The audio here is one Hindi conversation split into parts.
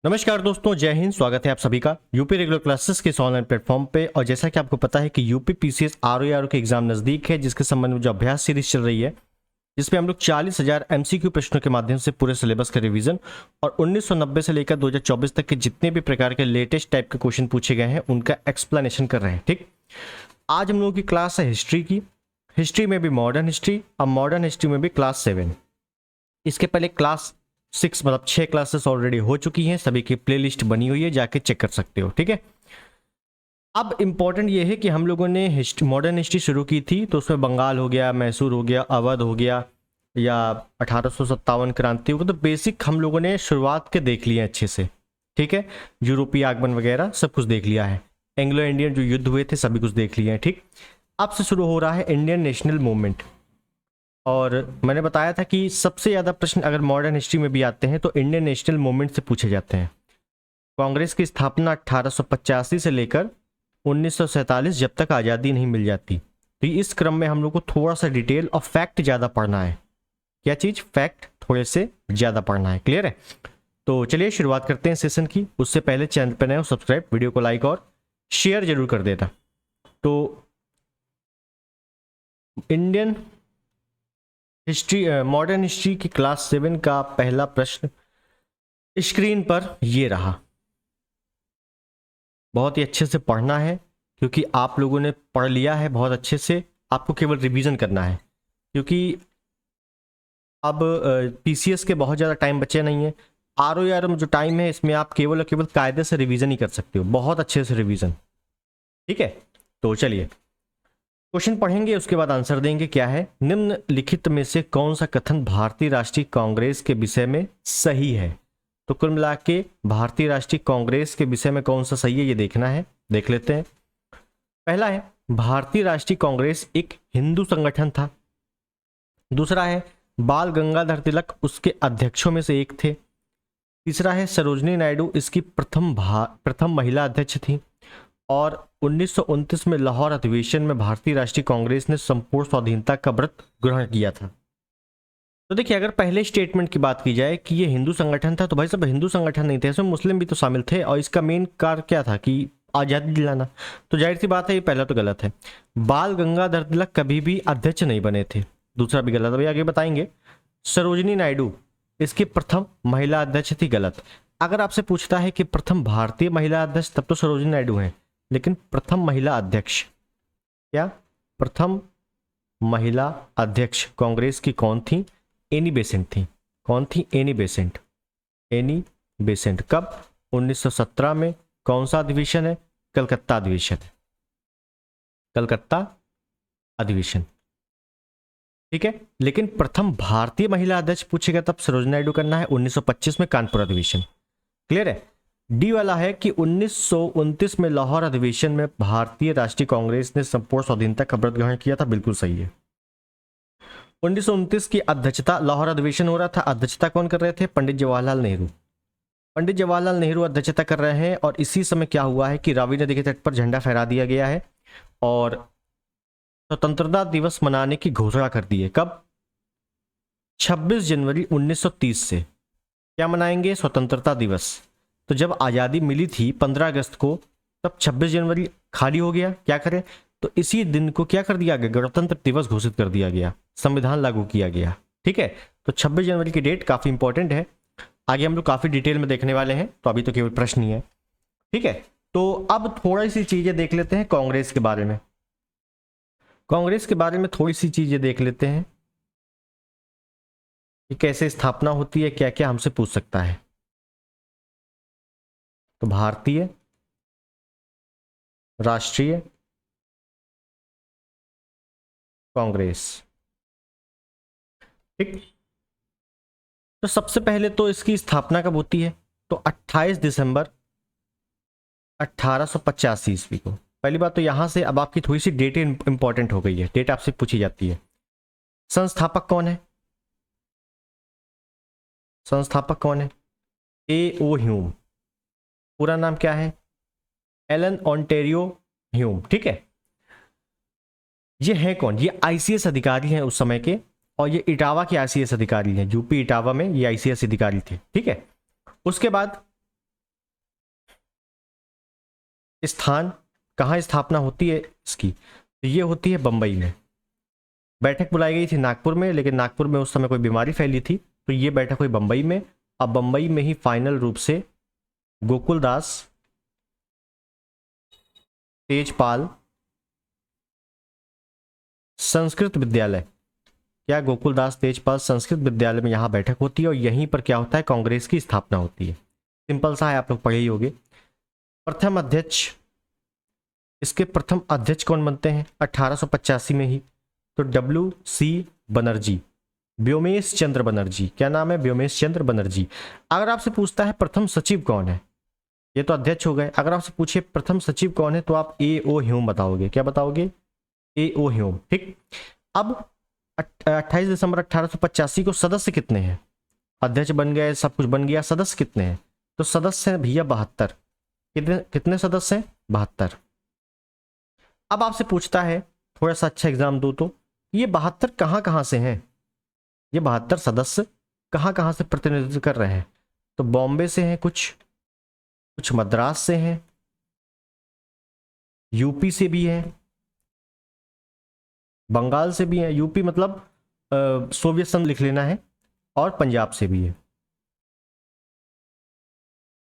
नमस्कार दोस्तों, जय हिंद। स्वागत है आप सभी का यूपी रेगुलर क्लासेस के इस ऑनलाइन प्लेटफॉर्म पे। और जैसा कि आपको पता है कि यूपी पीसीएस आरओ के एग्जाम नजदीक है, जिसके संबंध में जो अभ्यास सीरीज चल रही है, जिसमें हम लोग 40,000 एमसीक्यू प्रश्नों के माध्यम से पूरे सिलेबस का रिवीजन और 1990 से लेकर 2024 तक के जितने भी प्रकार के लेटेस्ट टाइप के क्वेश्चन पूछे गए हैं उनका एक्सप्लेनेशन कर रहे हैं। ठीक, आज हम लोगों की क्लास है हिस्ट्री की। हिस्ट्री में भी मॉडर्न हिस्ट्री, अब मॉडर्न हिस्ट्री में भी क्लास 7। इसके पहले क्लास 6 मतलब 6 क्लासेस ऑलरेडी हो चुकी हैं, सभी की प्लेलिस्ट बनी हुई है, जाके चेक कर सकते हो। ठीक है, अब इम्पॉर्टेंट ये है कि हम लोगों ने मॉडर्न हिस्ट्री शुरू की थी तो उसमें बंगाल हो गया, मैसूर हो गया, अवध हो गया, या 1857 क्रांति हो गया, तो बेसिक हम लोगों ने शुरुआत के देख लिए अच्छे से। ठीक है, यूरोपीय आगमन वगैरह सब कुछ देख लिया है, एंग्लो इंडियन जो युद्ध हुए थे सभी कुछ देख लिए हैं। ठीक, अब से शुरू हो रहा है इंडियन नेशनल मूवमेंट। और मैंने बताया था कि सबसे ज़्यादा प्रश्न अगर मॉडर्न हिस्ट्री में भी आते हैं तो इंडियन नेशनल मूवमेंट से पूछे जाते हैं। कांग्रेस की स्थापना 1885 से लेकर 1947 जब तक आज़ादी नहीं मिल जाती, तो इस क्रम में हम लोग को थोड़ा सा डिटेल और फैक्ट ज़्यादा पढ़ना है। क्या चीज़? फैक्ट थोड़े से ज़्यादा पढ़ना है। क्लियर है? तो चलिए शुरुआत करते हैं सेशन की। उससे पहले चैनल पर नए हो सब्सक्राइब, वीडियो को लाइक और शेयर जरूर कर देना। तो इंडियन हिस्ट्री मॉडर्न हिस्ट्री की क्लास 7 का पहला प्रश्न स्क्रीन पर ये रहा। बहुत ही अच्छे से पढ़ना है क्योंकि आप लोगों ने पढ़ लिया है बहुत अच्छे से, आपको केवल रिवीजन करना है क्योंकि अब पीसीएस के बहुत ज़्यादा टाइम बचे नहीं है। आरओ में जो टाइम है इसमें आप केवल और केवल कायदे से रिवीजन ही कर सकते हो, बहुत अच्छे से रिवीजन। ठीक है, तो चलिए क्वेश्चन पढ़ेंगे, उसके बाद आंसर देंगे। क्या है? निम्नलिखित में से कौन सा कथन भारतीय राष्ट्रीय कांग्रेस के विषय में सही है? तो कुल मिला के भारतीय राष्ट्रीय कांग्रेस के विषय में कौन सा सही है ये देखना है। देख लेते हैं। पहला है भारतीय राष्ट्रीय कांग्रेस एक हिंदू संगठन था। दूसरा है बाल गंगाधर तिलक उसके अध्यक्षों में से एक थे। तीसरा है सरोजनी नायडू इसकी प्रथम महिला अध्यक्ष थी। और 1929 में लाहौर अधिवेशन में भारतीय राष्ट्रीय कांग्रेस ने संपूर्ण स्वाधीनता का व्रत ग्रहण किया था। तो देखिए, अगर पहले स्टेटमेंट की बात की जाए कि ये हिंदू संगठन था, तो भाई साहब हिंदू संगठन नहीं थे, इसमें मुस्लिम भी तो शामिल थे और इसका मेन कार्य क्या था कि आज़ादी दिलाना। तो जाहिर सी बात है ये पहला तो गलत है। बाल गंगाधर तिलक कभी भी अध्यक्ष नहीं बने थे, दूसरा भी गलत। अभी आगे बताएंगे। सरोजनी नायडू इसकी प्रथम महिला अध्यक्ष थी, गलत। अगर आपसे पूछता है कि प्रथम भारतीय महिला अध्यक्ष, तब तो सरोजनी नायडू हैं, लेकिन प्रथम महिला अध्यक्ष, क्या प्रथम महिला अध्यक्ष कांग्रेस की कौन थी? एनी बेसेंट थी। कौन थी? Annie Besant. एनी बेसेंट कब? 1917 में। कौन सा अधिवेशन है? कलकत्ता अधिवेशन। कलकत्ता अधिवेशन। ठीक है, लेकिन प्रथम भारतीय महिला अध्यक्ष पूछेगा तब सरोजनी नायडू करना है, 1925 में कानपुर अधिवेशन। क्लियर है? डी वाला है कि 1929 में लाहौर अधिवेशन में भारतीय राष्ट्रीय कांग्रेस ने संपूर्ण स्वाधीनता का व्रत ग्रहण किया था, बिल्कुल सही है। 1929 की अध्यक्षता, लाहौर अधिवेशन हो रहा था, अध्यक्षता कौन कर रहे थे? पंडित जवाहरलाल नेहरू। पंडित जवाहरलाल नेहरू अध्यक्षता कर रहे हैं। और इसी समय क्या हुआ है कि रावी नदी के तट पर झंडा फहरा दिया गया है और स्वतंत्रता दिवस मनाने की घोषणा कर दी है। कब? 26 जनवरी 1930 से। क्या मनाएंगे? स्वतंत्रता दिवस। तो जब आज़ादी मिली थी 15 अगस्त को, तब 26 जनवरी खाली हो गया। क्या करें? तो इसी दिन को क्या कर दिया गया? गणतंत्र दिवस घोषित कर दिया गया, संविधान लागू किया गया। ठीक है, तो 26 जनवरी की डेट काफ़ी इंपॉर्टेंट है, आगे हम लोग काफ़ी डिटेल में देखने वाले हैं, तो अभी तो केवल प्रश्न ही है। ठीक है, तो अब थोड़ी सी चीज़ें देख लेते हैं कांग्रेस के बारे में। कांग्रेस के बारे में थोड़ी सी चीज़ें देख लेते हैं कि कैसे स्थापना होती है, क्या क्या हमसे पूछ सकता है। तो भारतीय राष्ट्रीय कांग्रेस। ठीक, तो सबसे पहले तो इसकी स्थापना कब होती है? तो 28 दिसंबर 1885 ईस्वी को। पहली बात तो यहां से अब आपकी थोड़ी सी डेट इंपॉर्टेंट हो गई है, डेट आपसे पूछी जाती है। संस्थापक कौन है? संस्थापक कौन है? A O Hume. पूरा नाम क्या है? Allan Ontario Hume. ठीक है, ये है कौन? ये आईसीएस अधिकारी हैं उस समय के, और ये इटावा के आईसीएस अधिकारी हैं, यूपी इटावा में ये आईसीएस अधिकारी थे। ठीक है, उसके बाद स्थान, कहाँ स्थापना होती है इसकी, तो ये होती है बंबई में। बैठक बुलाई गई थी नागपुर में, लेकिन नागपुर में उस समय कोई बीमारी फैली थी, तो ये बैठक हुई बंबई में। अब बंबई में ही फाइनल रूप से गोकुलदास तेजपाल संस्कृत विद्यालय, क्या गोकुलदास तेजपाल संस्कृत विद्यालय में यहाँ बैठक होती है, और यहीं पर क्या होता है, कांग्रेस की स्थापना होती है। सिंपल सा है, आप लोग पढ़े ही होंगे। प्रथम अध्यक्ष, इसके प्रथम अध्यक्ष कौन बनते हैं 1885 में ही, तो WC बनर्जी, व्योमेश चंद्र बनर्जी। क्या नाम है, व्योमेश चंद्र बनर्जी। अगर आपसे पूछता है प्रथम सचिव कौन है, ये तो अध्यक्ष हो गए, अगर आपसे पूछे प्रथम सचिव कौन है, तो आप A.O. ह्यूम बताओगे। क्या बताओगे, A.O. ह्यूम। ठीक, अब 28 दिसंबर 1885 को सदस्य कितने हैं, अध्यक्ष बन गए, सब कुछ बन गया, सदस्य कितने हैं, तो सदस्य हैं भैया 72। कितने कितने सदस्य हैं, 72। अब आपसे पूछता है, थोड़ा सा अच्छा एग्जाम दो, तो ये 72 कहाँ कहाँ से हैं, ये 72 सदस्य कहाँ कहाँ से प्रतिनिधित्व कर रहे हैं, तो बॉम्बे से हैं, कुछ मद्रास से हैं, यूपी से भी हैं, बंगाल से भी हैं, यूपी मतलब सोवियत संघ लिख लेना है, और पंजाब से भी है,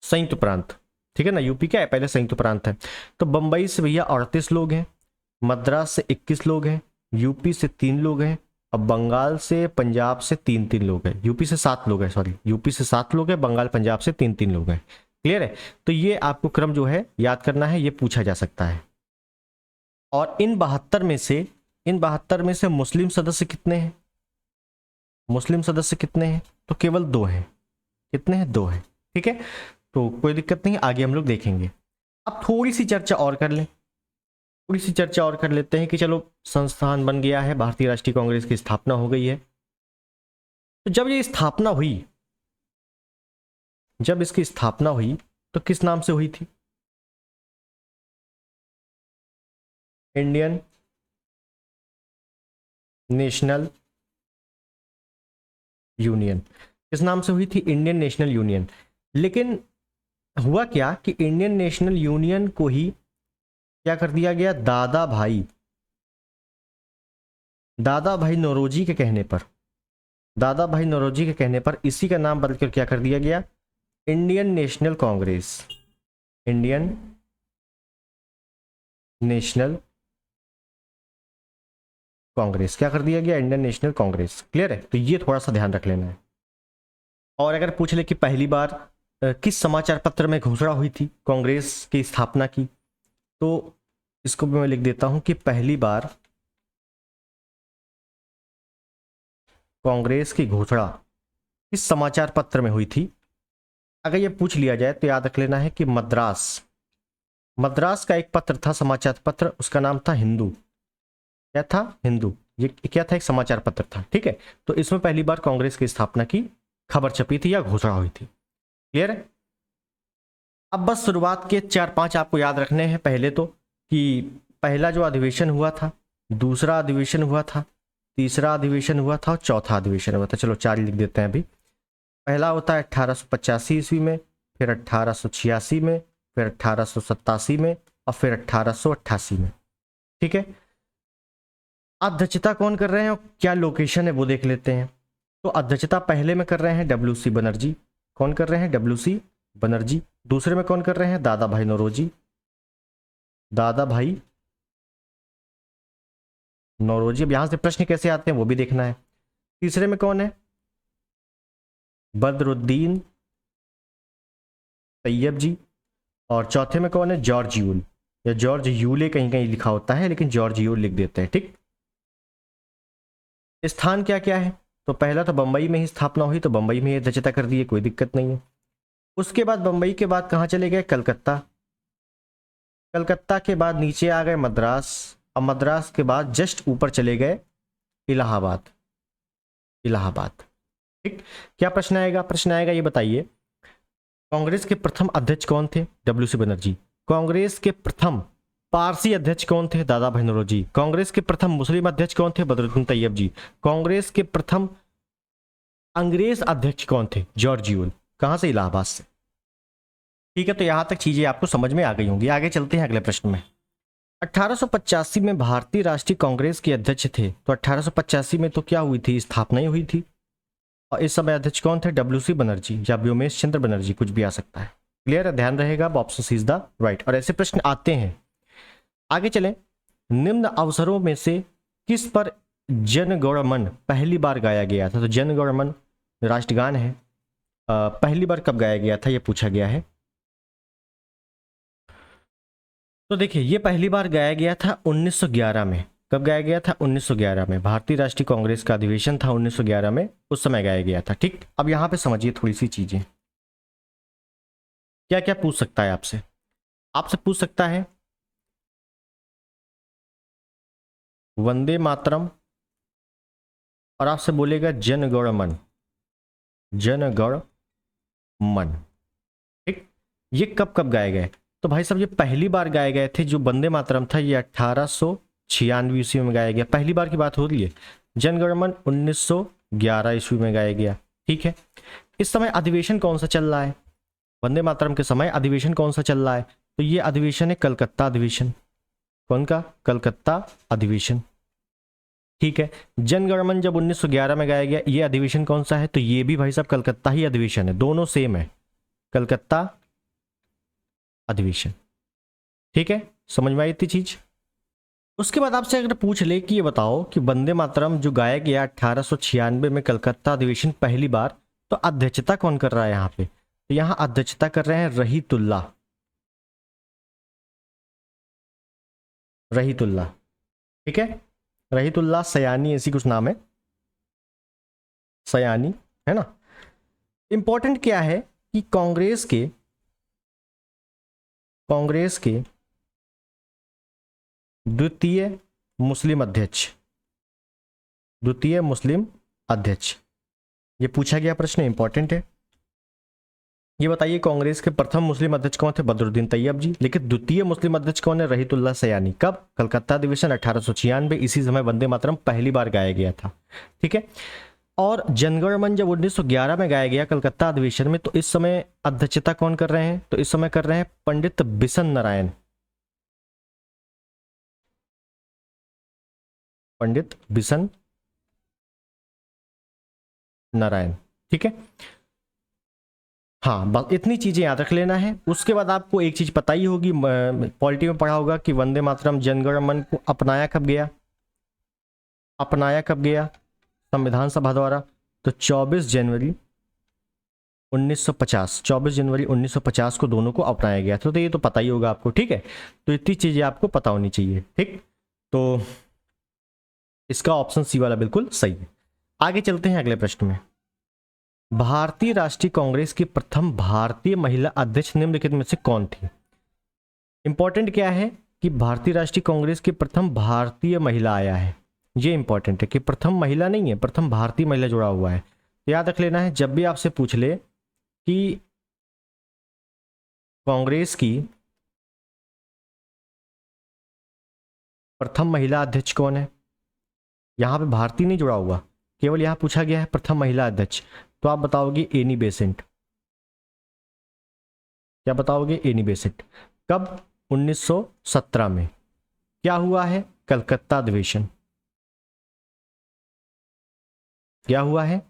संयुक्त प्रांत। ठीक है ना, यूपी क्या है, पहले संयुक्त प्रांत है। तो बंबई से भैया 38 लोग हैं, मद्रास से 21 लोग हैं, यूपी से 3 लोग हैं, अब बंगाल से पंजाब से 3 लोग हैं, यूपी से 7 लोग हैं, सॉरी यूपी से 7 लोग हैं, बंगाल पंजाब से 3 लोग हैं। क्लियर है, तो ये आपको क्रम जो है याद करना है, ये पूछा जा सकता है। और इन 72 में से मुस्लिम सदस्य कितने हैं, मुस्लिम सदस्य कितने हैं, तो केवल 2 हैं। कितने हैं, 2 हैं। ठीक है, तो कोई दिक्कत नहीं, आगे हम लोग देखेंगे। अब थोड़ी सी चर्चा और कर लें, थोड़ी सी चर्चा और कर लेते हैं कि चलो संस्थान बन गया है, भारतीय राष्ट्रीय कांग्रेस की स्थापना हो गई है। तो जब ये स्थापना हुई, जब इसकी स्थापना हुई तो किस नाम से हुई थी, इंडियन नेशनल यूनियन। किस नाम से हुई थी, इंडियन नेशनल यूनियन। लेकिन हुआ क्या कि इंडियन नेशनल यूनियन को ही क्या कर दिया गया, दादा भाई नौरोजी के कहने पर, दादा भाई नौरोजी के कहने पर इसी का नाम बदलकर क्या कर दिया गया, Indian National Congress, Indian National Congress क्या कर दिया गया, इंडियन नेशनल कांग्रेस। क्लियर है, तो ये थोड़ा सा ध्यान रख लेना है। और अगर पूछ ले कि पहली बार किस समाचार पत्र में घोषणा हुई थी कांग्रेस की स्थापना की, तो इसको भी मैं लिख देता हूं कि पहली बार कांग्रेस की घोषणा किस समाचार पत्र में हुई थी। अगर ये पूछ लिया जाए तो याद रख लेना है कि मद्रास का एक पत्र था, समाचार पत्र, उसका नाम था हिंदू। क्या था, हिंदू। ये क्या था, एक समाचार पत्र था। ठीक है, तो इसमें पहली बार कांग्रेस की स्थापना की खबर छपी थी या घोषणा हुई थी। क्लियर है, अब बस शुरुआत के 4-5 आपको याद रखने हैं। पहले तो कि पहला जो अधिवेशन हुआ था, दूसरा अधिवेशन हुआ था, तीसरा अधिवेशन हुआ था और चौथा अधिवेशन हुआ था। चलो 4 लिख देते हैं अभी। पहला होता है 1885 ईस्वी में, फिर 1886 में, फिर 1887 में और फिर 1888 में। ठीक है, अध्यक्षता कौन कर रहे हैं और क्या लोकेशन है वो देख लेते हैं। तो अध्यक्षता पहले में कर रहे हैं WC बनर्जी। कौन कर रहे हैं, WC बनर्जी। दूसरे में कौन कर रहे हैं, दादा भाई नौरोजी, दादा भाई नौरोजी। अब यहां से प्रश्न कैसे आते हैं वो भी देखना है। तीसरे में कौन है, बदरुद्दीन तैयब जी। और चौथे में कौन है, जॉर्ज यूल, या जॉर्ज यूले कहीं कहीं लिखा होता है, लेकिन जॉर्ज यूल लिख देते हैं। ठीक, स्थान क्या क्या है, तो पहला तो बंबई में ही स्थापना हुई, तो बंबई में ही अध्यक्षता कर दी है, कोई दिक्कत नहीं है। उसके बाद बंबई के बाद कहाँ चले गए, कलकत्ता। कलकत्ता के बाद नीचे आ गए मद्रास, और मद्रास के बाद जस्ट ऊपर चले गए इलाहाबाद, इलाहाबाद। ठीक, क्या प्रश्न आएगा, प्रश्न आएगा ये बताइए, कांग्रेस के प्रथम अध्यक्ष कौन थे, WC बनर्जी। कांग्रेस के प्रथम पारसी अध्यक्ष कौन थे, दादा भाई नौरोजी। कांग्रेस के प्रथम मुस्लिम अध्यक्ष कौन थे, बदरुद्दीन तैयब जी। कांग्रेस के प्रथम अंग्रेज अध्यक्ष कौन थे, जॉर्ज यूल। कहां से, इलाहाबाद से। ठीक है, तो यहां तक चीजें आपको समझ में आ गई होंगी। आगे चलते हैं अगले प्रश्न में। 1885 में भारतीय राष्ट्रीय कांग्रेस के अध्यक्ष थे, तो 1885 में तो क्या हुई थी, स्थापना ही हुई थी। और इस समय अध्यक्ष कौन थे, डब्ल्यूसी बनर्जी या व्योमेश चंद्र बनर्जी, कुछ भी आ सकता है। क्लियर है, ध्यान रहेगा, option C is the right. और ऐसे प्रश्न आते हैं। आगे चलें। निम्न अवसरों में से किस पर जन गण मन पहली बार गाया गया था। तो जन गण मन राष्ट्रगान है, पहली बार कब गाया गया था, यह पूछा गया है। तो देखिए, ये पहली बार गाया गया था 1911 में। कब गाया गया था, 1911 में। भारतीय राष्ट्रीय कांग्रेस का अधिवेशन था 1911 में, उस समय गाया गया था। ठीक, अब यहां पे समझिए थोड़ी सी चीजें। क्या क्या पूछ सकता है आपसे, आपसे पूछ सकता है वंदे मातरम, और आपसे बोलेगा जन गण मन, जन गण मन। ठीक, ये कब कब गाए गए। तो भाई साहब, ये पहली बार गाए गए थे। जो वंदे मातरम था, ये 1896 ईस्वी में गाया गया, पहली बार की बात हो रही है। जनगणमन 1911 ईस्वी में गाया गया। ठीक है, इस समय अधिवेशन कौन सा चल रहा है, वंदे मातरम के समय अधिवेशन कौन सा चल रहा है। तो ये अधिवेशन है कलकत्ता अधिवेशन। कौन का, कलकत्ता अधिवेशन। ठीक है, जनगणमन जब 1911 में गाया गया, ये अधिवेशन कौन सा है, तो ये भी भाई साहब कलकत्ता ही अधिवेशन है, दोनों सेम है, कलकत्ता अधिवेशन। ठीक है, समझ में आई इतनी चीज। उसके बाद आपसे अगर पूछ ले कि ये बताओ कि वंदे मातरम जो गाया गया 1896 में कलकत्ता अधिवेशन पहली बार, तो अध्यक्षता कौन कर रहा है यहाँ पे। तो यहाँ अध्यक्षता कर रहे हैं रहीतुल्लाह, रहीतुल्लाह। ठीक है, रहीतुल्लाह सयानी, ऐसी कुछ नाम है, सयानी, है ना। इंपॉर्टेंट क्या है कि कांग्रेस के द्वितीय मुस्लिम अध्यक्ष, द्वितीय मुस्लिम अध्यक्ष, ये पूछा गया प्रश्न, इंपॉर्टेंट है। ये बताइए कांग्रेस के प्रथम मुस्लिम अध्यक्ष कौन थे, बदरुद्दीन तैयब जी। लेकिन द्वितीय मुस्लिम अध्यक्ष कौन है, रहीतुल्लाह सयानी। कब, कलकत्ता अधिवेशन 1896, इसी समय वंदे मातरम पहली बार गाया गया था। ठीक है, और जनगण मन जब 1911 में गाया गया कलकत्ता अधिवेशन में, तो इस समय अध्यक्षता कौन कर रहे हैं, तो इस समय कर रहे हैं पंडित बिशन नारायण, पंडित बिशन नारायण। ठीक है, हाँ, बस इतनी चीजें याद रख लेना है। उसके बाद आपको एक चीज पता ही होगी, पॉलिटी में पढ़ा होगा कि वंदे मातरम जनगण मन को अपनाया कब गया, अपनाया कब गया संविधान सभा द्वारा, तो 24 जनवरी 1950, 24 जनवरी 1950 को दोनों को अपनाया गया था। तो ये तो पता ही होगा आपको। ठीक है, तो इतनी चीजें आपको पता होनी चाहिए। ठीक, तो इसका ऑप्शन सी वाला बिल्कुल सही है। आगे चलते हैं अगले प्रश्न में। भारतीय राष्ट्रीय कांग्रेस की प्रथम भारतीय महिला अध्यक्ष निम्नलिखित में से कौन थी। इंपॉर्टेंट क्या है कि भारतीय राष्ट्रीय कांग्रेस की प्रथम भारतीय महिला आया है, ये इंपॉर्टेंट है कि प्रथम महिला नहीं है, प्रथम भारतीय महिला जुड़ा हुआ है। तो याद रख लेना है, जब भी आपसे पूछ ले कि कांग्रेस की प्रथम महिला अध्यक्ष कौन है, यहां पे भारतीय नहीं जुड़ा हुआ, केवल यहां पूछा गया है प्रथम महिला अध्यक्ष, तो आप बताओगे एनी बेसेंट। क्या बताओगे, एनी बेसेंट। कब, 1917 में। क्या हुआ है, कलकत्ता अधिवेशन। क्या हुआ है,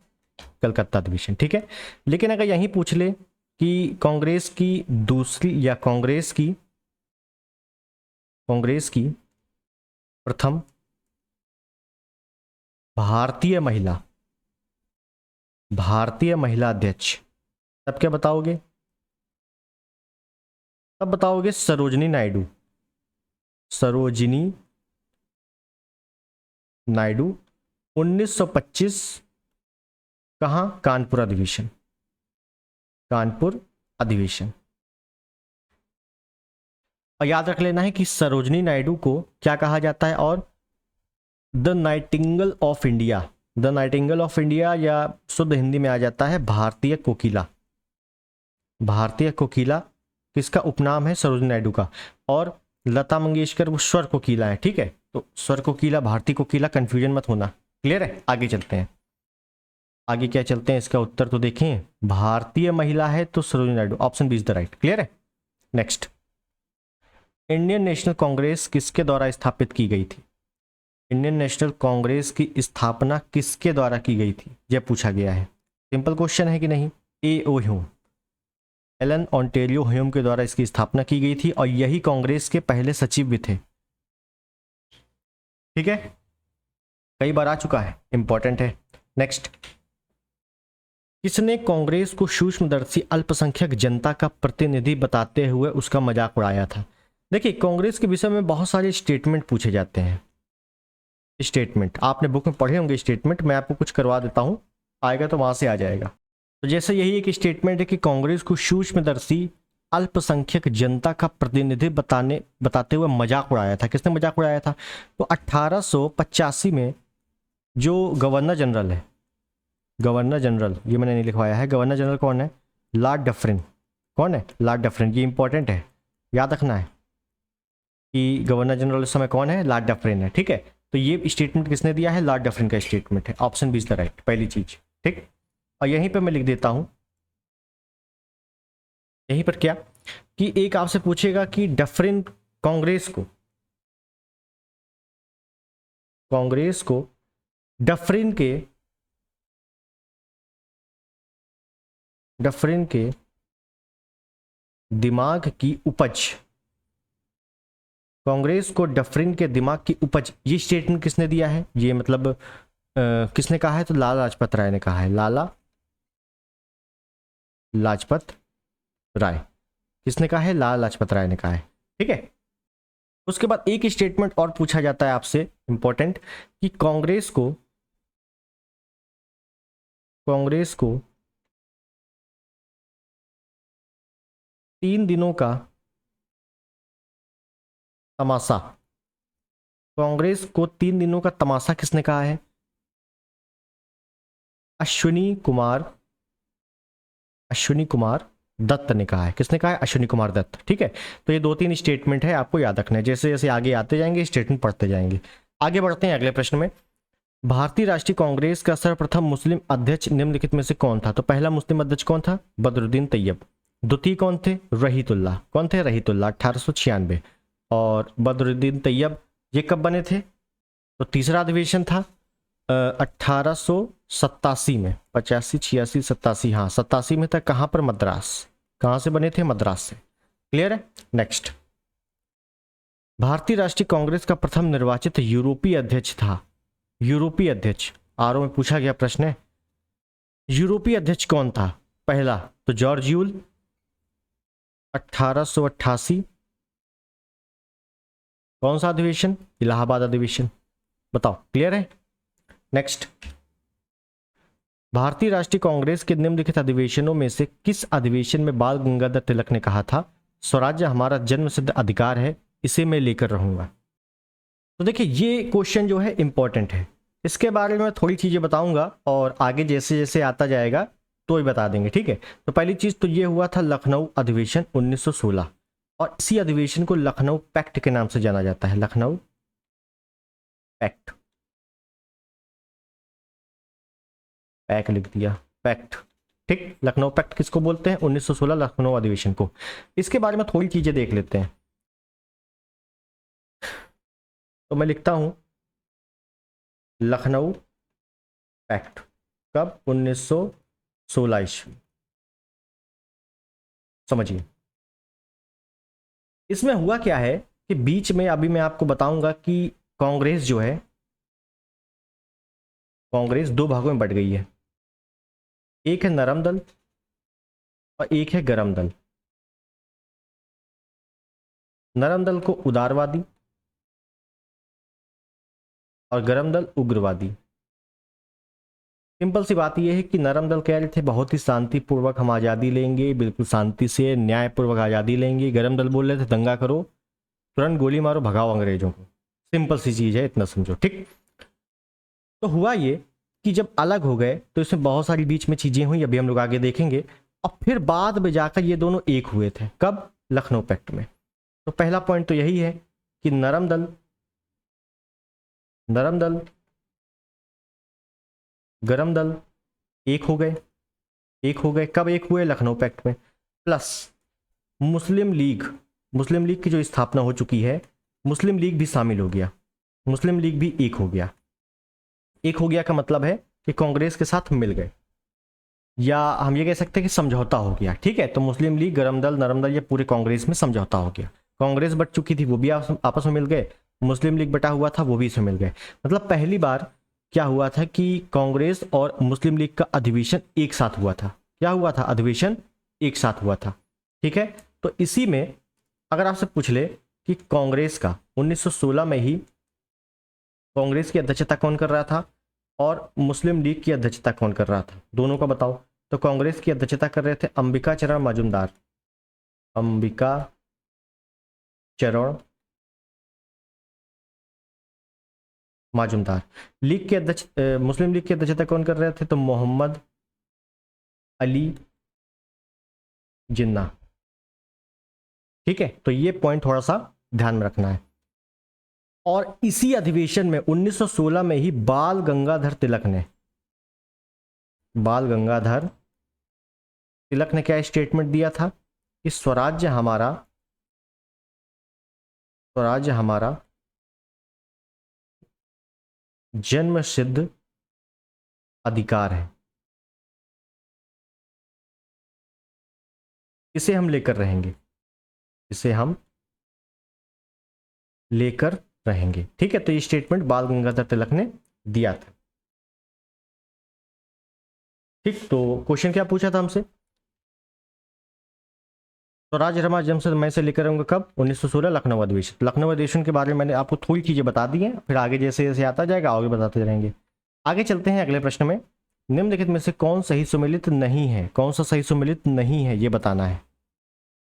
कलकत्ता अधिवेशन। ठीक है, लेकिन अगर यहीं पूछ ले कि कांग्रेस की दूसरी, या कांग्रेस की प्रथम भारतीय महिला अध्यक्ष, तब क्या बताओगे, तब बताओगे सरोजिनी नायडू, सरोजिनी नायडू। 1925, कहां, कानपुर अधिवेशन, कानपुर अधिवेशन। और याद रख लेना है कि सरोजिनी नायडू को क्या कहा जाता है, और the Nightingale of India, the Nightingale of India, या शुद्ध हिंदी में आ जाता है भारतीय कोकिला। भारतीय कोकिला किसका उपनाम है, सरोजिनी नायडू का। और लता मंगेशकर वो स्वर कोकिला है। ठीक है, तो स्वर कोकिला, भारतीय कोकिला, कंफ्यूजन मत होना। क्लियर है, आगे चलते हैं। आगे क्या चलते हैं, इसका उत्तर तो देखें, भारतीय महिला है तो Sarojini Naidu, option B is the right. Clear है। नेक्स्ट, इंडियन नेशनल कांग्रेस किसके द्वारा स्थापित की गई थी? इंडियन नेशनल कांग्रेस की स्थापना किसके द्वारा की गई थी, यह पूछा गया है। सिंपल क्वेश्चन है कि नहीं? A O Hume, Allan Ontario Hume के द्वारा इसकी स्थापना की गई थी और यही कांग्रेस के पहले सचिव भी थे। ठीक है, कई बार आ चुका है, इंपॉर्टेंट है। नेक्स्ट, किसने कांग्रेस को सूक्ष्मदर्शी अल्पसंख्यक जनता का प्रतिनिधि बताते हुए उसका मजाक उड़ाया था? देखिए, कांग्रेस के विषय में बहुत सारे स्टेटमेंट पूछे जाते हैं। स्टेटमेंट आपने बुक में पढ़े होंगे, स्टेटमेंट मैं आपको कुछ करवा देता हूं, आएगा तो वहां से आ जाएगा। तो जैसे यही एक स्टेटमेंट है कि कांग्रेस को सूक्ष्मदर्शी अल्पसंख्यक जनता का प्रतिनिधि बताते हुए मजाक उड़ाया था। किसने मजाक उड़ाया था? तो 1885 में जो गवर्नर जनरल है, गवर्नर जनरल, ये मैंने नहीं लिखवाया है, गवर्नर जनरल कौन है? Lord Dufferin. कौन है? Lord Dufferin. ये इंपॉर्टेंट है, याद रखना है कि गवर्नर जनरल उस समय कौन है? लॉर्ड डफरिन है। ठीक है, तो ये स्टेटमेंट किसने दिया है? लॉर्ड डफरिन का स्टेटमेंट है। Option B is the right, पहली चीज। ठीक, और यहीं पे मैं लिख देता हूं, यहीं पर क्या कि एक आपसे पूछेगा कि डफरिन कांग्रेस को डफरिन के दिमाग की उपज, कांग्रेस को डफरिन के दिमाग की उपज, ये स्टेटमेंट किसने दिया है? ये मतलब किसने कहा है? तो लाला लाजपत राय ने कहा है। लाला लाजपत राय, किसने कहा है? लाला लाजपत राय ने कहा है। ठीक है, उसके बाद एक स्टेटमेंट और पूछा जाता है आपसे, इंपॉर्टेंट, कि कांग्रेस को 3 दिनों का तमाशा, कांग्रेस को 3 दिनों का तमाशा किसने कहा है? अश्विनी कुमार दत्त ने कहा है। किसने कहा है? अश्विनी कुमार दत्त। ठीक है, तो ये 2-3 स्टेटमेंट है, आपको याद रखना है। जैसे जैसे आगे आते जाएंगे स्टेटमेंट पढ़ते जाएंगे। आगे बढ़ते हैं अगले प्रश्न में। भारतीय राष्ट्रीय कांग्रेस का सर्वप्रथम मुस्लिम अध्यक्ष निम्नलिखित में से कौन था? तो पहला मुस्लिम अध्यक्ष कौन था? बदरुद्दीन तैयब। द्वितीय कौन थे? रहीतुल्लाह। कौन थे? रहीतुल्लाह, 1896। और बदरुद्दीन तैयब ये कब बने थे? तो तीसरा अधिवेशन था 1887 में, 85, 86, 87, हाँ 87 में था। कहां पर? मद्रास। कहां से बने थे? मद्रास से। क्लियर है? नेक्स्ट, भारतीय राष्ट्रीय कांग्रेस का प्रथम निर्वाचित यूरोपीय अध्यक्ष था। यूरोपीय अध्यक्ष, आरओ में पूछा गया प्रश्न है, यूरोपीय अध्यक्ष कौन था? पहला तो जॉर्ज यूल, 1888। कौन सा अधिवेशन? इलाहाबाद अधिवेशन। बताओ, क्लियर है? नेक्स्ट, भारतीय राष्ट्रीय कांग्रेस के निम्नलिखित अधिवेशनों में से किस अधिवेशन में बाल गंगाधर तिलक ने कहा था, स्वराज्य हमारा जन्मसिद्ध अधिकार है, इसे मैं लेकर रहूंगा? तो देखिए, ये क्वेश्चन जो है इंपॉर्टेंट है, इसके बारे में थोड़ी चीजें बताऊंगा और आगे जैसे जैसे आता जाएगा तो ही बता देंगे। ठीक है, तो पहली चीज तो ये हुआ था लखनऊ अधिवेशन 1916, और इसी अधिवेशन को लखनऊ पैक्ट के नाम से जाना जाता है। लखनऊ पैक्ट, पैक लिख दिया, पैक्ट। ठीक, लखनऊ पैक्ट किसको बोलते हैं? 1916 लखनऊ अधिवेशन को। इसके बारे में थोड़ी चीजें देख लेते हैं। तो मैं लिखता हूं लखनऊ पैक्ट, कब? 1916 ईस्वी। समझिए, इसमें हुआ क्या है कि बीच में अभी मैं आपको बताऊंगा कि कांग्रेस जो है, कांग्रेस 2 भागों में बट गई है। एक है नरम दल और एक है गरम दल। नरम दल को उदारवादी और गरम दल उग्रवादी। सिंपल सी बात यह है कि नरम दल कह रहे थे बहुत ही शांतिपूर्वक हम आज़ादी लेंगे, बिल्कुल शांति से न्यायपूर्वक आज़ादी लेंगे। गरम दल बोल रहे थे दंगा करो, तुरंत गोली मारो, भगाओ अंग्रेजों को। सिंपल सी चीज़ है, इतना समझो। ठीक, तो हुआ ये कि जब अलग हो गए तो इसमें बहुत सारी बीच में चीज़ें हुई, अभी हम लोग आगे देखेंगे। और फिर बाद में जाकर ये दोनों एक हुए थे। कब? लखनऊ पैक्ट में। तो पहला पॉइंट तो यही है कि नरम दल गरम दल एक हो गए। कब एक हुए? लखनऊ पैक्ट में। प्लस मुस्लिम लीग की जो स्थापना हो चुकी है, मुस्लिम लीग भी शामिल हो गया, मुस्लिम लीग भी एक हो गया। एक हो गया का मतलब है कि कांग्रेस के साथ मिल गए, या हम ये कह सकते हैं कि समझौता हो गया। ठीक है, तो मुस्लिम लीग, गरम दल, नरम दल, ये पूरे कांग्रेस में समझौता हो गया। कांग्रेस बट चुकी थी, वो भी आपस में मिल गए, मुस्लिम लीग बटा हुआ था, वो भी इसमें मिल गए। मतलब पहली बार क्या हुआ था कि कांग्रेस और मुस्लिम लीग का अधिवेशन एक साथ हुआ था। क्या हुआ था? अधिवेशन एक साथ हुआ था। ठीक है, तो इसी में अगर आपसे पूछ ले कि कांग्रेस का 1916 में ही कांग्रेस की अध्यक्षता कौन कर रहा था और मुस्लिम लीग की अध्यक्षता कौन कर रहा था, दोनों का बताओ। तो कांग्रेस की अध्यक्षता कर रहे थे अंबिका चरण मजूमदार, अंबिका चरण मजूमदार। लीग के अध्यक्ष, मुस्लिम लीग की अध्यक्षता कौन कर रहे थे? तो मोहम्मद अली जिन्ना। ठीक है, तो ये पॉइंट थोड़ा सा ध्यान में रखना है। और इसी अधिवेशन में 1916 में ही बाल गंगाधर तिलक ने क्या स्टेटमेंट दिया था कि स्वराज्य हमारा जन्म सिद्ध अधिकार है, इसे हम लेकर रहेंगे। ठीक है, तो ये स्टेटमेंट बाल गंगाधर तिलक ने दिया था। ठीक, तो क्वेश्चन क्या पूछा था हमसे? तो राज रमा जमशेद मैं से लेकर आऊंगा कब? 1916 लखनऊ अधिवेशन। लखनऊ अधिवेशन के बारे में मैंने आपको थोड़ी चीजें बता दी हैं, फिर आगे जैसे जैसे आता जाएगा आगे बताते रहेंगे। आगे चलते हैं अगले प्रश्न में। निम्नलिखित में से कौन सही सुमेलित नहीं है? कौन सा सही सुमेलित नहीं है ये बताना है।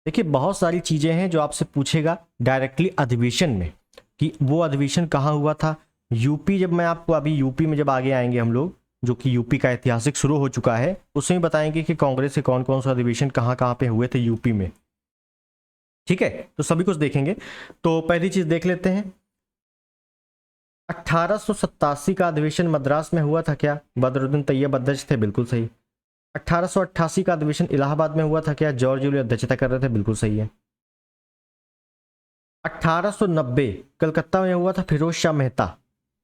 देखिए, बहुत सारी चीजें हैं जो आपसे पूछेगा डायरेक्टली अधिवेशन में कि वो अधिवेशन कहाँ हुआ था। यूपी, जब मैं आपको अभी यूपी में जब आगे आएंगे हम लोग, जो कि यूपी का ऐतिहासिक शुरू हो चुका है, उसमें बताएंगे कि कांग्रेस के कौन कौन सा अधिवेशन कहाँ कहाँ पे हुए थे यूपी में। ठीक है, तो सभी कुछ देखेंगे। तो पहली चीज देख लेते हैं, 1887 का अधिवेशन मद्रास में हुआ था क्या? बदरुद्दीन तैयब अध्यक्ष थे, बिल्कुल सही। 1888 का अधिवेशन इलाहाबाद में हुआ था क्या? जॉर्ज यूलियो अध्यक्षता कर रहे थे, बिल्कुल सही है। 1890 कलकत्ता में हुआ था, फिरोज शाह मेहता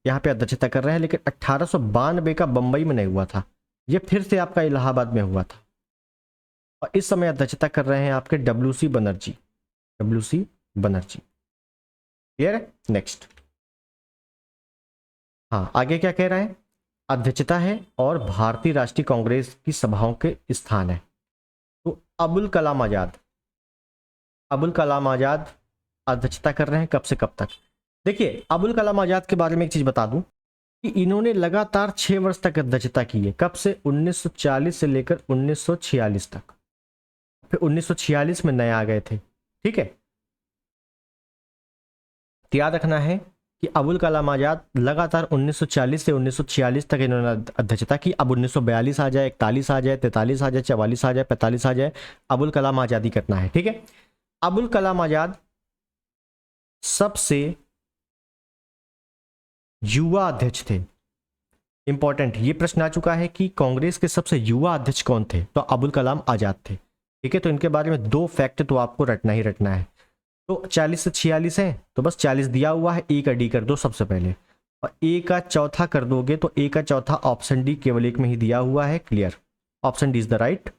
यहाँ पे अध्यक्षता कर रहे हैं, लेकिन 1892 का बंबई में नहीं हुआ था, ये फिर से आपका इलाहाबाद में हुआ था। और इस समय अध्यक्षता कर रहे हैं आपके डब्ल्यूसी बनर्जी। क्लियर है? नेक्स्ट, हाँ आगे क्या कह रहा है? अध्यक्षता है और भारतीय राष्ट्रीय कांग्रेस की सभाओं के स्थान है। तो अबुल कलाम आजाद अध्यक्षता कर रहे हैं, कब से कब तक? देखिए, अबुल कलाम आजाद के बारे में एक चीज बता दूं कि इन्होंने लगातार 6 वर्ष तक अध्यक्षता की है। कब से? 1940 से लेकर 1946 तक। फिर 1946 में नए आ गए थे। ठीक है, तो याद रखना है कि अबुल कलाम आजाद लगातार 1940 से 1946 तक इन्होंने अध्यक्षता की। अब 1942 आ जाए, 41 आ जाए, 43 आ जाए, 44 आ जाए, 45 आ जाए, अबुल कलाम आजादी करना है। ठीक है, अबुल कलाम आजाद सबसे युवा अध्यक्ष थे। इंपॉर्टेंट, ये प्रश्न आ चुका है कि कांग्रेस के सबसे युवा अध्यक्ष कौन थे? तो अबुल कलाम आजाद थे। ठीक है, तो इनके बारे में 2 फैक्ट तो आपको रटना ही रटना है। तो 40 से 46 है, तो बस 40 दिया हुआ है, ए का डी कर दो सबसे पहले, और ए का चौथा कर दोगे तो ए का चौथा ऑप्शन डी केवल एक में ही दिया हुआ है। Clear, option D is the right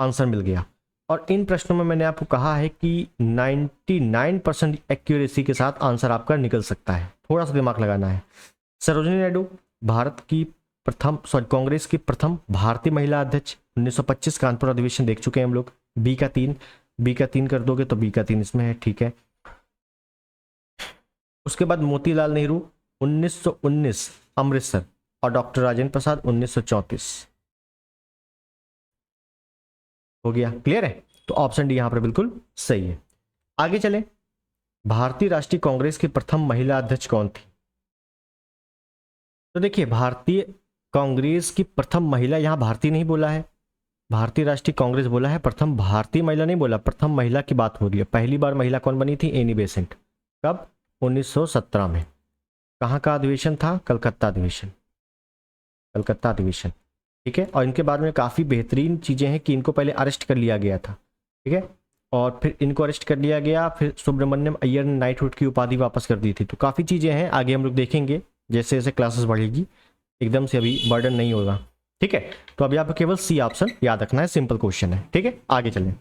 answer, मिल गया। और इन प्रश्नों में मैंने आपको कहा है कि 99% एक्यूरेसी के साथ आंसर आपका निकल सकता है, थोड़ा सा दिमाग लगाना है। सरोजिनी नायडू कांग्रेस की प्रथम भारतीय महिला अध्यक्ष, 1925 कानपुर अधिवेशन देख चुके हैं हम लोग। बी का 3 कर दोगे तो बी का 3 इसमें है। ठीक है, उसके बाद मोतीलाल नेहरू 1919 अमृतसर, और डॉक्टर राजेंद्र प्रसाद 1934 हो गया। क्लियर है? तो ऑप्शन डी यहां पर बिल्कुल सही है। आगे चलें, भारतीय राष्ट्रीय कांग्रेस की प्रथम महिला अध्यक्ष कौन थी? तो देखिए, भारतीय कांग्रेस की प्रथम महिला, यहां भारतीय नहीं बोला है, भारतीय राष्ट्रीय कांग्रेस बोला है, प्रथम भारतीय महिला नहीं बोला, प्रथम महिला की बात हो रही है। पहली बार महिला कौन बनी थी? Annie Besant. कब? 1917 में। कहाँ का अधिवेशन था? कलकत्ता अधिवेशन। ठीक है, और इनके बारे में काफी बेहतरीन चीजें हैं कि इनको पहले अरेस्ट कर लिया गया था। ठीक है, और फिर इनको अरेस्ट कर लिया गया, फिर सुब्रमण्यम अय्यर ने नाइटहुड की उपाधि वापस कर दी थी। तो काफ़ी चीज़ें हैं, आगे हम लोग देखेंगे जैसे जैसे क्लासेस बढ़ेगी, एकदम से अभी बर्डन नहीं होगा। ठीक है, तो अभी आपको केवल सी ऑप्शन याद रखना है, सिंपल क्वेश्चन है। ठीक है, आगे चलें।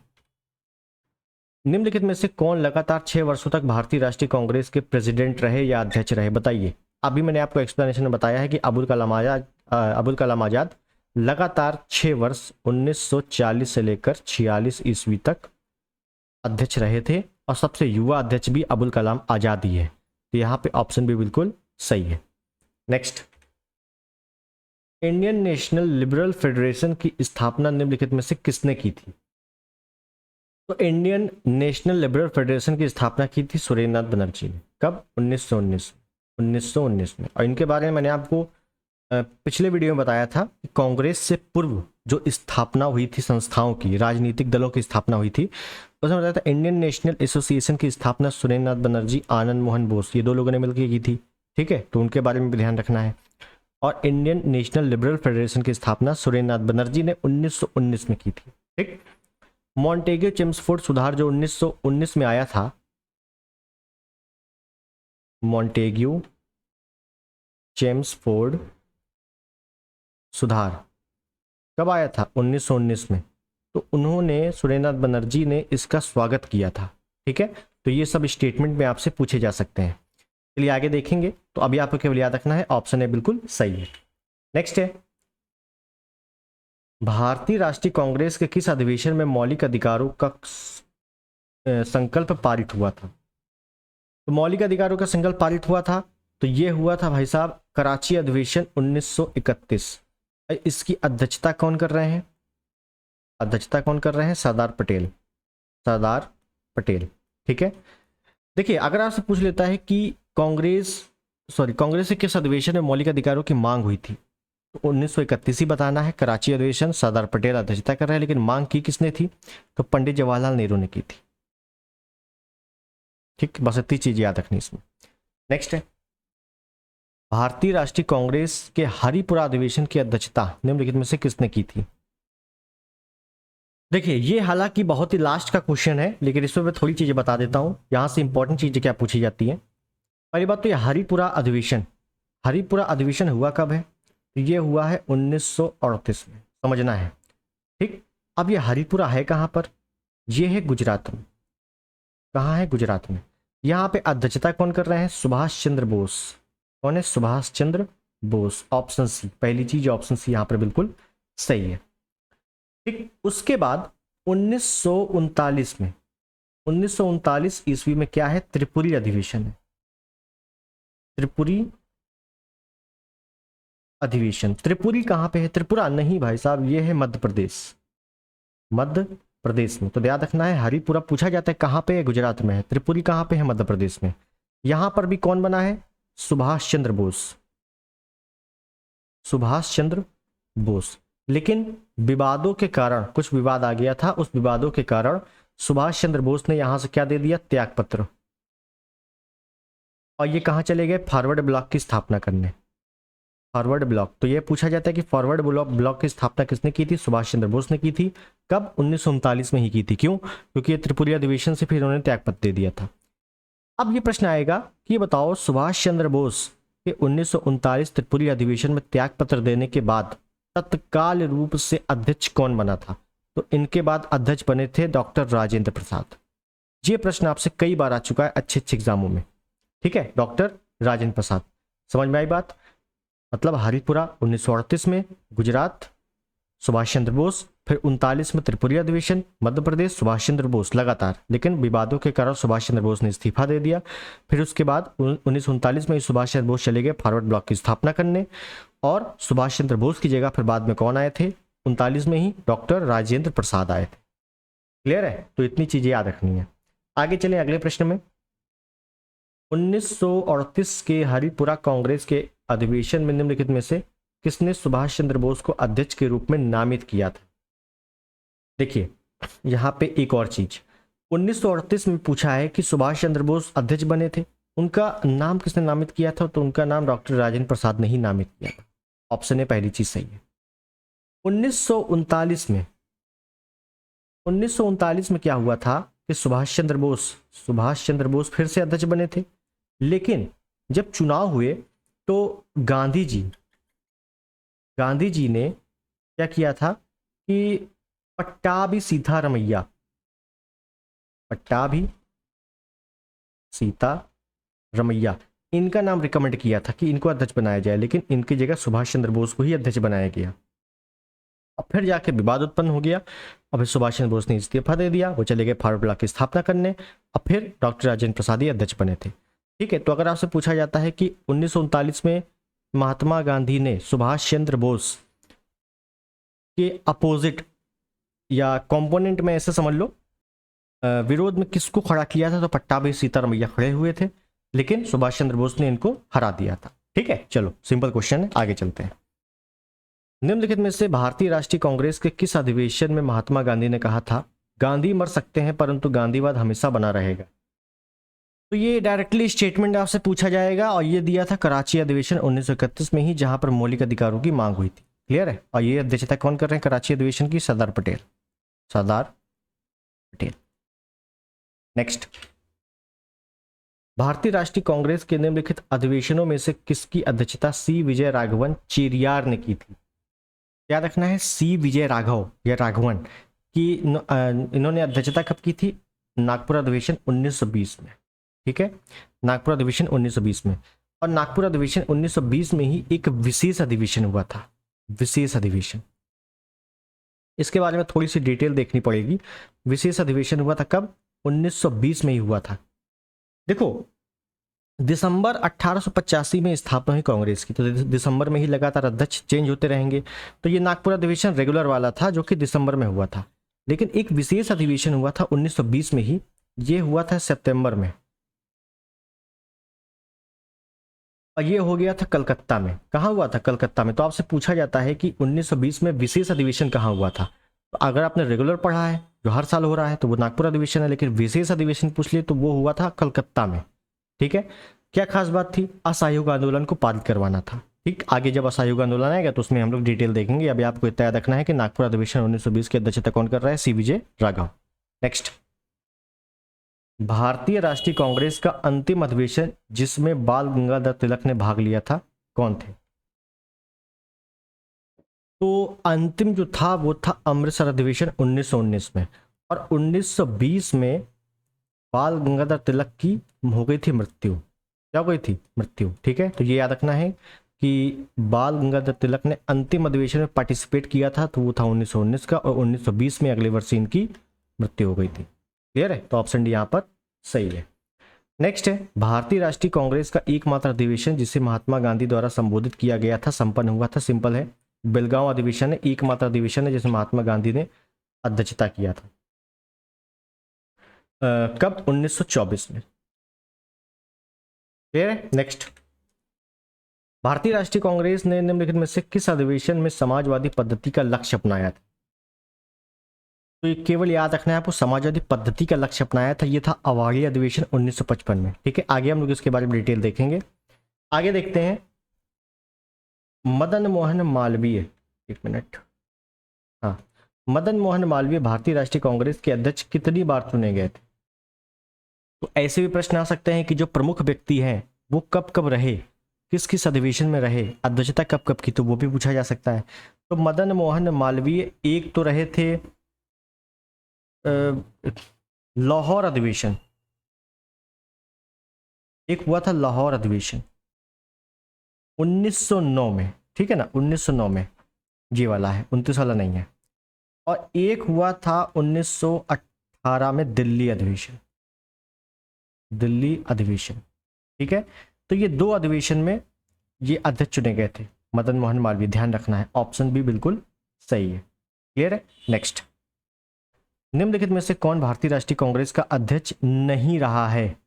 निम्नलिखित में से कौन लगातार 6 वर्षों तक भारतीय राष्ट्रीय कांग्रेस के प्रेसिडेंट रहे या अध्यक्ष रहे, बताइए। अभी मैंने आपको एक्सप्लेनेशन में बताया है कि अबुल कलाम आजाद लगातार 6 वर्ष 1940 से लेकर 46 ईस्वी तक अध्यक्ष रहे थे, और सबसे युवा अध्यक्ष भी अबुल कलाम आजाद ही है। तो यहाँ पे ऑप्शन भी बिल्कुल सही है। Next, Indian national liberal federation की स्थापना निम्नलिखित में से किसने की थी। तो इंडियन नेशनल लिबरल फेडरेशन की स्थापना की थी सुरेंद्रनाथ बनर्जी ने। कब? 1919 में। और इनके बारे में मैंने आपको पिछले वीडियो में बताया था कि कांग्रेस से पूर्व जो स्थापना हुई थी संस्थाओं की, राजनीतिक दलों की स्थापना हुई थी, उसमें बताया था इंडियन नेशनल एसोसिएशन की स्थापना सुरेंद्रनाथ बनर्जी, आनंद मोहन बोस, ये 2 लोगों ने मिलकर की थी। ठीक है, तो उनके बारे में भी ध्यान रखना है। और इंडियन नेशनल लिबरल फेडरेशन की स्थापना सुरेंद्रनाथ बनर्जी ने 1919 में की थी। ठीक, मॉन्टेग्यू चेम्सफोर्ड सुधार जो 1919 में आया था, मॉन्टेग्यू चेम्सफोर्ड सुधार कब आया था? 1919 में। तो उन्होंने, सुरेंद्रनाथ बनर्जी ने इसका स्वागत किया था। ठीक है, तो ये सब स्टेटमेंट में आपसे पूछे जा सकते हैं। चलिए आगे देखेंगे। तो अभी आपको केवल याद रखना है, ऑप्शन है बिल्कुल सही है। नेक्स्ट है, भारतीय राष्ट्रीय कांग्रेस के किस अधिवेशन में मौलिक अधिकारों का संकल्प पारित हुआ था। तो मौलिक अधिकारों का संकल्प पारित हुआ था, तो ये हुआ था भाई साहब कराची अधिवेशन 1931। इसकी अध्यक्षता कौन कर रहे हैं? अध्यक्षता कौन कर रहे हैं? सरदार पटेल, सरदार पटेल। ठीक है, देखिए अगर आपसे पूछ लेता है कि कांग्रेस के किस अधिवेशन में मौलिक अधिकारों की मांग हुई थी, तो 1931 ही बताना है। कराची अधिवेशन, सरदार पटेल अध्यक्षता कर रहे हैं, लेकिन मांग की किसने थी? तो पंडित जवाहरलाल नेहरू ने की थी। ठीक, बस इतनी चीज याद रखनी इसमें। नेक्स्ट है, भारतीय राष्ट्रीय कांग्रेस के हरिपुरा अधिवेशन की अध्यक्षता निम्नलिखित में से किसने की थी। देखिए ये हालांकि बहुत ही लास्ट का क्वेश्चन है, लेकिन इसमें मैं थोड़ी चीजें बता देता हूं। यहां से इंपॉर्टेंट चीजें क्या पूछी जाती हैं। पहली बात तो ये हरिपुरा अधिवेशन हुआ कब है? ये हुआ है 1938 में, समझना है। ठीक, अब ये हरिपुरा है कहां पर? ये है गुजरात में। कहां है? गुजरात में। यहां पे अध्यक्षता कौन कर रहे हैं? सुभाष चंद्र बोस। कौन है? सुभाष चंद्र बोस। ऑप्शन सी, पहली चीज ऑप्शन सी यहां पर बिल्कुल सही है। ठीक, उसके बाद 1939 ईस्वी में क्या है? त्रिपुरी अधिवेशन है। त्रिपुरी अधिवेशन, त्रिपुरी कहां पे है? त्रिपुरा नहीं भाई साहब, ये है मध्य प्रदेश में। तो याद रखना है, हरिपुरा पूछा जाता है कहां पे है? गुजरात में है। त्रिपुरी कहां पे है? मध्य प्रदेश में। यहां पर भी कौन बना है? सुभाष चंद्र बोस। लेकिन विवादों के कारण, कुछ विवाद आ गया था, उस विवादों के कारण सुभाष चंद्र बोस ने यहां से क्या दे दिया? त्यागपत्र। और ये कहां चले गए? फॉरवर्ड ब्लॉक की स्थापना करने। फॉरवर्ड ब्लॉक, तो ये पूछा जाता है कि फॉरवर्ड ब्लॉक की स्थापना किसने की थी? सुभाष चंद्र बोस ने की थी। कब? 1939 में ही की थी। क्यों? क्योंकि ये त्रिपुरी अधिवेशन से फिर उन्होंने त्यागपत्र दे दिया था। अब ये प्रश्न आएगा कि ये बताओ, सुभाष चंद्र बोस के 1939 त्रिपुरी अधिवेशन में त्यागपत्र देने के बाद तत्काल रूप से अध्यक्ष कौन बना था? तो इनके बाद अध्यक्ष बने थे डॉक्टर राजेंद्र प्रसाद। ये प्रश्न आपसे कई बार आ चुका है अच्छे एग्जामों में। ठीक है, डॉक्टर राजेंद्र प्रसाद। समझ में आई बात? मतलब हरिपुरा 1938 में, गुजरात सुभाष चंद्र बोस, फिर 39 में त्रिपुरी अधिवेशन, मध्य प्रदेश सुभाष चंद्र बोस लगातार। लेकिन विवादों के कारण सुभाष चंद्र बोस ने इस्तीफा दे दिया। फिर उसके बाद 1939 में सुभाष चंद्र बोस चले गए फॉरवर्ड ब्लॉक की स्थापना करने, और सुभाष चंद्र बोस की जगह फिर बाद में कौन आए थे? 39 में ही डॉक्टर राजेंद्र प्रसाद आए थे। क्लियर है? तो इतनी चीजें याद रखनी है। आगे चले अगले प्रश्न में। 1938 के हरिपुरा कांग्रेस के अधिवेशन में निम्नलिखित में से किसने सुभाष चंद्र बोस को अध्यक्ष के रूप में नामित किया था? देखिए यहां पे एक और चीज, 1938 में पूछा है कि सुभाष चंद्र बोस अध्यक्ष बने थे, उनका नाम किसने नामित किया था? तो उनका नाम डॉक्टर राजेंद्र प्रसाद ने ही नामित किया था। ऑप्शन है पहली चीज सही है। 1939 में क्या हुआ था कि सुभाष चंद्र बोस फिर से अध्यक्ष बने थे, लेकिन जब चुनाव हुए तो गांधी जी ने क्या किया था कि पट्टाभी सीतारमैया इनका नाम रिकमेंड किया था कि इनको अध्यक्ष बनाया जाए, लेकिन इनकी जगह सुभाष चंद्र बोस को ही अध्यक्ष बनाया गया। अब फिर जाके विवाद उत्पन्न हो गया। अब सुभाष चंद्र बोस ने इस्तीफा दे दिया, वो चले गए फॉरवर्ड ब्लॉक की स्थापना करने। अब फिर डॉक्टर राजेंद्र प्रसाद ही अध्यक्ष बने थे। ठीक है, तो अगर आपसे पूछा जाता है कि 1939 में महात्मा गांधी ने सुभाष चंद्र बोस के अपोजिट या कंपोनेंट में ऐसे समझ लो विरोध में किसको खड़ा किया था, तो पट्टाभी सीतारमैया खड़े हुए थे, लेकिन सुभाष चंद्र बोस ने इनको हरा दिया था। ठीक है, चलो सिंपल क्वेश्चन है, आगे चलते हैं। निम्नलिखित में से भारतीय राष्ट्रीय कांग्रेस के किस अधिवेशन में महात्मा गांधी ने कहा था, गांधी मर सकते हैं परंतु गांधीवाद हमेशा बना रहेगा? तो ये डायरेक्टली स्टेटमेंट आपसे पूछा जाएगा, और ये दिया था कराची अधिवेशन 1931 में ही, जहां पर मौलिक अधिकारों की मांग हुई थी। क्लियर है? और ये अध्यक्षता कौन कर रहे हैं कराची अधिवेशन की? सरदार पटेल। नेक्स्ट, भारतीय राष्ट्रीय कांग्रेस के निम्नलिखित अधिवेशनों में से किसकी अध्यक्षता सी विजय राघवन चेरियार ने की थी? याद रखना है, सी विजय राघवन की इन्होंने अध्यक्षता कब की थी? नागपुर अधिवेशन 1920 में। ठीक है, नागपुर अधिवेशन 1920 में। और नागपुर अधिवेशन 1920 में ही एक विशेष अधिवेशन हुआ था, विशेष अधिवेशन। इसके बारे में थोड़ी सी डिटेल देखनी पड़ेगी। विशेष अधिवेशन हुआ था कब? 1920 में ही हुआ था। देखो, दिसंबर 1885 में स्थापना हुई कांग्रेस की, तो दिसंबर में ही लगातार अध्यक्ष चेंज होते रहेंगे। तो ये नागपुर अधिवेशन रेगुलर वाला था जो कि दिसंबर में हुआ था, लेकिन एक विशेष अधिवेशन हुआ था 1920 में ही, ये हुआ था सितंबर में, और ये हो गया था कलकत्ता में। कहाँ हुआ था? कलकत्ता में। तो आपसे पूछा जाता है कि 1920 में विशेष अधिवेशन कहाँ हुआ था? तो अगर आपने रेगुलर पढ़ा है जो हर साल हो रहा है तो वो नागपुर अधिवेशन है, लेकिन विशेष अधिवेशन पूछ लिए तो वो हुआ था कलकत्ता में। ठीक है, क्या खास बात थी? असहयोग आंदोलन को पारित करवाना था। ठीक, आगे जब असहयोग आंदोलन आएगा तो उसमें हम लोग डिटेल देखेंगे। अभी आपको इतना याद रखना है कि नागपुर अधिवेशन 1920 की अध्यक्षता कौन कर रहा है? सी विजय राघव। नेक्स्ट, भारतीय राष्ट्रीय कांग्रेस का अंतिम अधिवेशन जिसमें बाल गंगाधर तिलक ने भाग लिया था, कौन थे? तो अंतिम जो था वो था अमृतसर अधिवेशन 1919 में, और 1920 में बाल गंगाधर तिलक की हो गई थी मृत्यु। क्या हो गई थी? मृत्यु। ठीक है, तो ये याद रखना है कि बाल गंगाधर तिलक ने अंतिम अधिवेशन में पार्टिसिपेट किया था, तो वो था 1919 का, और 1920 में अगले वर्ष इनकी मृत्यु हो गई थी। क्लियर है? तो ऑप्शन डी यहाँ पर सही है। नेक्स्ट है, भारतीय राष्ट्रीय कांग्रेस का एकमात्र अधिवेशन जिसे महात्मा गांधी द्वारा संबोधित किया गया था, संपन्न हुआ था। सिंपल है, बेलगांव अधिवेशन है, एकमात्र अधिवेशन है जिसे महात्मा गांधी ने अध्यक्षता किया था। कब? 1924 में। क्लियर है? नेक्स्ट, भारतीय राष्ट्रीय कांग्रेस ने निम्नलिखित में से किस अधिवेशन में समाजवादी पद्धति का लक्ष्य अपनाया था? तो ये केवल याद रखना है आपको, समाजवादी पद्धति का लक्ष्य अपनाया था, ये था अवार्डी अधिवेशन 1955 में। ठीक है, आगे हम लोग इसके बारे में डिटेल देखेंगे। आगे देखते हैं, मदन मोहन मालवीय, एक मिनट, हाँ, मदन मोहन मालवीय भारतीय राष्ट्रीय कांग्रेस के अध्यक्ष कितनी बार चुने गए थे? तो ऐसे भी प्रश्न आ सकते हैं कि जो प्रमुख व्यक्ति हैं वो कब कब रहे, किस किस अधिवेशन में रहे, अध्यक्षता कब कब की, तो वो भी पूछा जा सकता है। तो मदन मोहन मालवीय एक तो रहे थे लाहौर अधिवेशन, एक हुआ था लाहौर अधिवेशन 1909 में। ठीक है ना, 1909 में, ये वाला है, 29 वाला नहीं है। और एक हुआ था 1918 में दिल्ली अधिवेशन, दिल्ली अधिवेशन। ठीक है, तो ये दो अधिवेशन में ये अध्यक्ष चुने गए थे मदन मोहन मालवीय, ध्यान रखना है। ऑप्शन बी बिल्कुल सही है। क्लियर है? नेक्स्ट, निम्नलिखित में से कौन भारतीय राष्ट्रीय कांग्रेस का अध्यक्ष नहीं रहा है?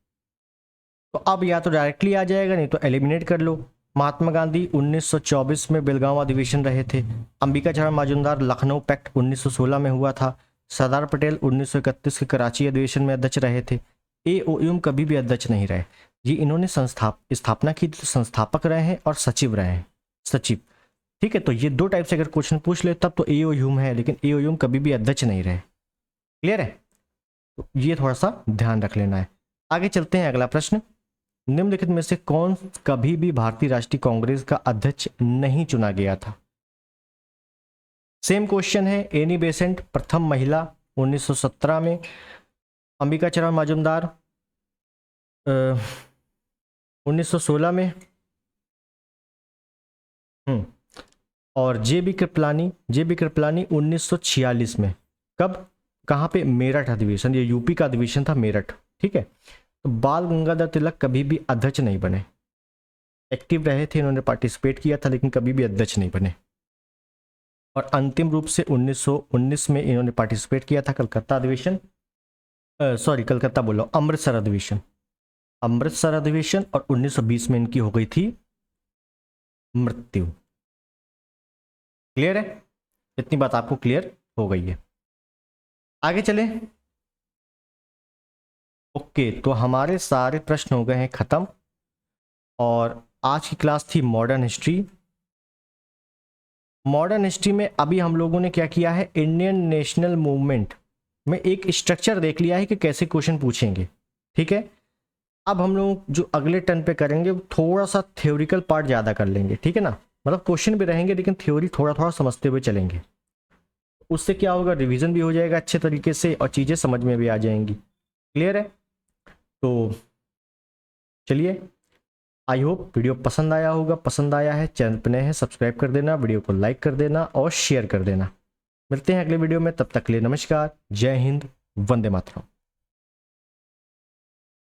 तो अब या तो डायरेक्टली आ जाएगा, नहीं तो एलिमिनेट कर लो। महात्मा गांधी 1924 में बेलगांव अधिवेशन रहे थे। अंबिकाचरण मजूमदार लखनऊ पैक्ट 1916 में हुआ था। सरदार पटेल 1931 के कराची अधिवेशन में अध्यक्ष रहे थे। एओयूम कभी भी अध्यक्ष नहीं रहे। ये इन्होंने स्थापना की, तो संस्थापक रहे हैं और सचिव रहे हैं, सचिव। ठीक है, तो ये दो टाइप से अगर क्वेश्चन पूछ ले तब तो एओयूम है, लेकिन एओयूम कभी भी अध्यक्ष नहीं रहे। क्लियर है? तो ये थोड़ा सा ध्यान रख लेना है। आगे चलते हैं, अगला प्रश्न, निम्नलिखित में से कौन कभी भी भारतीय राष्ट्रीय कांग्रेस का अध्यक्ष नहीं चुना गया था? सेम क्वेश्चन है। एनी बेसेंट प्रथम महिला 1917 में, अंबिका चरण मजूमदार 1916 में, और जे बी कृपलानी 1946 में। कब, कहाँ पे? मेरठ अधिवेशन, ये यूपी का अधिवेशन था, मेरठ। ठीक है, तो बाल गंगाधर तिलक कभी भी अध्यक्ष नहीं बने। एक्टिव रहे थे, इन्होंने पार्टिसिपेट किया था, लेकिन कभी भी अध्यक्ष नहीं बने। और अंतिम रूप से 1919 में इन्होंने पार्टिसिपेट किया था, कलकत्ता अधिवेशन, सॉरी कलकत्ता बोल रहा हूँ, अमृतसर अधिवेशन, और 1920 में इनकी हो गई थी मृत्यु। क्लियर है? इतनी बात आपको क्लियर हो गई है। आगे चलें। ओके, तो हमारे सारे प्रश्न हो गए हैं खत्म, और आज की क्लास थी मॉडर्न हिस्ट्री। मॉडर्न हिस्ट्री में अभी हम लोगों ने क्या किया है, इंडियन नेशनल मूवमेंट में एक स्ट्रक्चर देख लिया है कि कैसे क्वेश्चन पूछेंगे। ठीक है, अब हम लोग जो अगले टर्न पे करेंगे थोड़ा सा थ्योरिकल पार्ट ज़्यादा कर लेंगे। ठीक है ना, मतलब क्वेश्चन भी रहेंगे लेकिन थ्योरी थोड़ा थोड़ा समझते हुए चलेंगे। उससे क्या होगा, रिवीजन भी हो जाएगा अच्छे तरीके से और चीज़ें समझ में भी आ जाएंगी। क्लियर है? तो चलिए, आई होप वीडियो पसंद आया होगा। पसंद आया है, चैनल पर नए हैं, सब्सक्राइब कर देना, वीडियो को लाइक कर देना और शेयर कर देना। मिलते हैं अगले वीडियो में, तब तक के लिए नमस्कार, जय हिंद, वंदे मातरम।